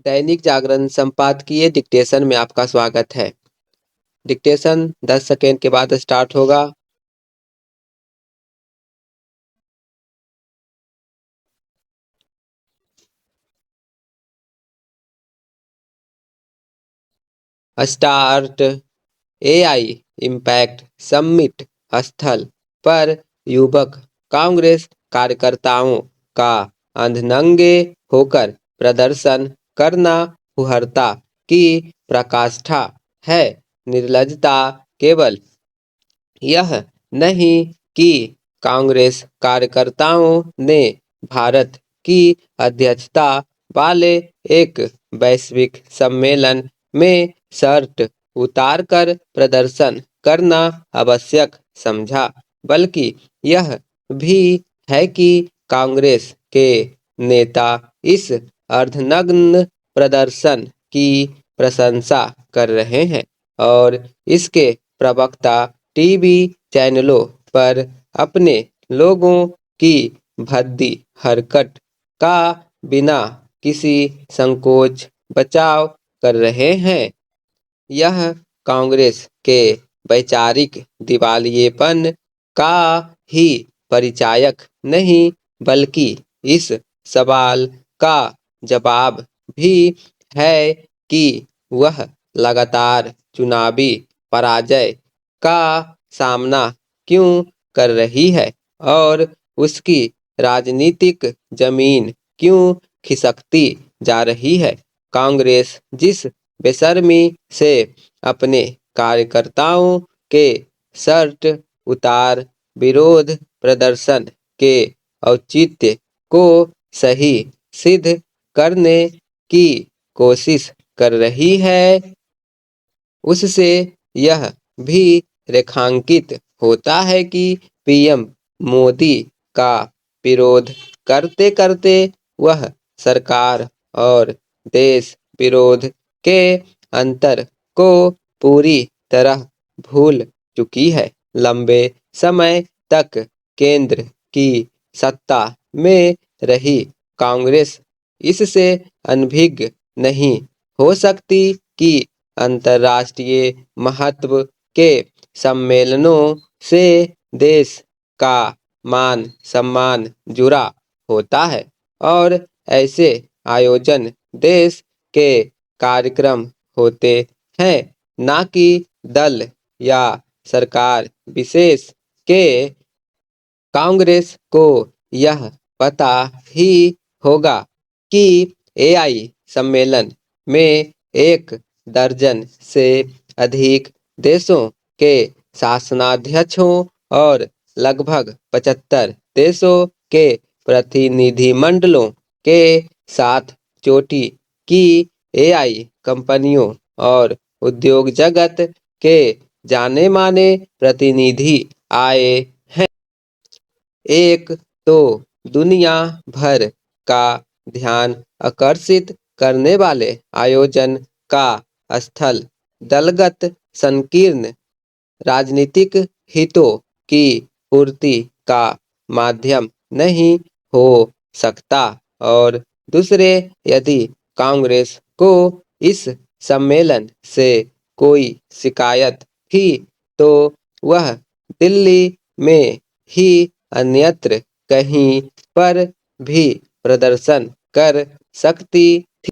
दैनिक जागरण संपादकीय डिक्टेशन में आपका स्वागत है। डिक्टेशन 10 सेकेंड के बाद स्टार्ट होगा। स्टार्ट। एआई इम्पैक्ट समिट स्थल पर युवक कांग्रेस कार्यकर्ताओं का अंधनंगे होकर प्रदर्शन करना हुहरता की पराकाष्ठा है। निर्लज्जता केवल यह नहीं कि कांग्रेस कार्यकर्ताओं ने भारत की अध्यक्षता वाले एक वैश्विक सम्मेलन में शर्ट उतारकर प्रदर्शन करना आवश्यक समझा, बल्कि यह भी है कि कांग्रेस के नेता इस अर्धनग्न प्रदर्शन की प्रशंसा कर रहे हैं और इसके प्रवक्ता टीवी चैनलों पर अपने लोगों की भद्दी हरकत का बिना किसी संकोच बचाव कर रहे हैं। यह कांग्रेस के वैचारिक दिवालियेपन का ही परिचायक नहीं, बल्कि इस सवाल का जवाब भी है कि वह लगातार चुनावी पराजय का सामना क्यों कर रही है और उसकी राजनीतिक जमीन क्यों खिसकती जा रही है। कांग्रेस जिस बेशर्मी से अपने कार्यकर्ताओं के शर्ट उतार विरोध प्रदर्शन के औचित्य को सही सिद्ध करने की कोशिश कर रही है, उससे यह भी रेखांकित होता है कि पीएम मोदी का विरोध करते करते वह सरकार और देश विरोध के अंतर को पूरी तरह भूल चुकी है। लंबे समय तक केंद्र की सत्ता में रही कांग्रेस इससे अनभिज्ञ नहीं हो सकती कि अंतर्राष्ट्रीय महत्व के सम्मेलनों से देश का मान सम्मान जुड़ा होता है और ऐसे आयोजन देश के कार्यक्रम होते हैं, ना कि दल या सरकार विशेष के। कांग्रेस को यह पता ही होगा कि एआई सम्मेलन में 1 दर्जन से अधिक देशों के शासनाध्यक्षों और लगभग 75 देशों के प्रतिनिधिमंडलों के साथ चोटी की एआई कंपनियों और उद्योग जगत के जाने माने प्रतिनिधि आए हैं। एक तो दुनिया भर का ध्यान आकर्षित करने वाले आयोजन का स्थल दलगत संकीर्ण राजनीतिक हितों की पूर्ति का माध्यम नहीं हो सकता और दूसरे, यदि कांग्रेस को इस सम्मेलन से कोई शिकायत थी तो वह दिल्ली में ही अन्यत्र कहीं पर भी प्रदर्शन कर सकती थी।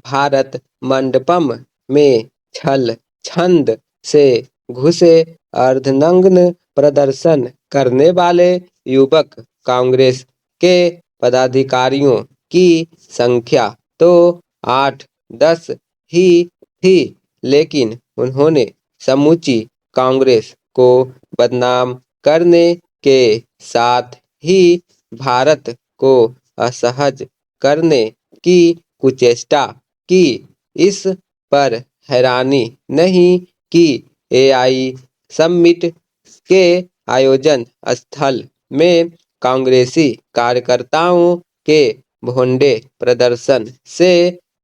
भारत मंडपम में छल छंद से घुसे अर्धनग्न प्रदर्शन करने वाले युवक कांग्रेस के पदाधिकारियों की संख्या तो 8-10 ही थी, लेकिन उन्होंने समूची कांग्रेस को बदनाम करने के साथ ही भारत को असहज करने की कुचेष्टा की। इस पर हैरानी नहीं कि एआई समिट के आयोजन स्थल में कांग्रेसी कार्यकर्ताओं के भोंडे प्रदर्शन से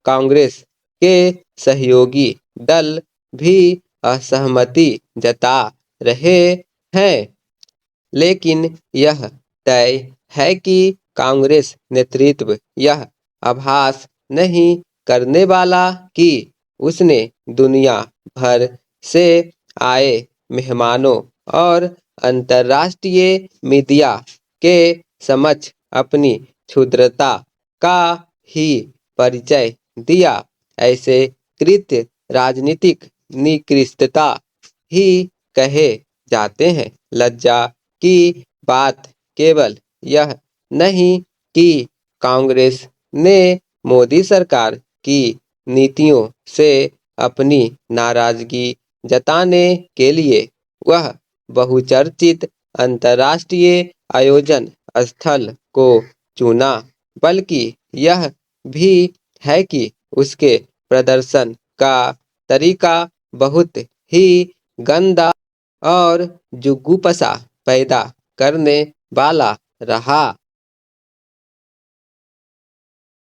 कांग्रेस के सहयोगी दल भी असहमति जता रहे हैं, लेकिन यह तय है कि कांग्रेस नेतृत्व यह आभास नहीं करने वाला कि उसने दुनिया भर से आए मेहमानों और अंतर्राष्ट्रीय मीडिया के समक्ष अपनी क्षुद्रता का ही परिचय दिया। ऐसे कृत्य राजनीतिक निकृष्टता ही कहे जाते हैं। लज्जा की बात केवल यह नहीं कि कांग्रेस ने मोदी सरकार की नीतियों से अपनी नाराजगी जताने के लिए वह बहुचर्चित अंतर्राष्ट्रीय आयोजन स्थल को चुना, बल्कि यह भी है कि उसके प्रदर्शन का तरीका बहुत ही गंदा और जुगुप्सा पैदा करने वाला रहा।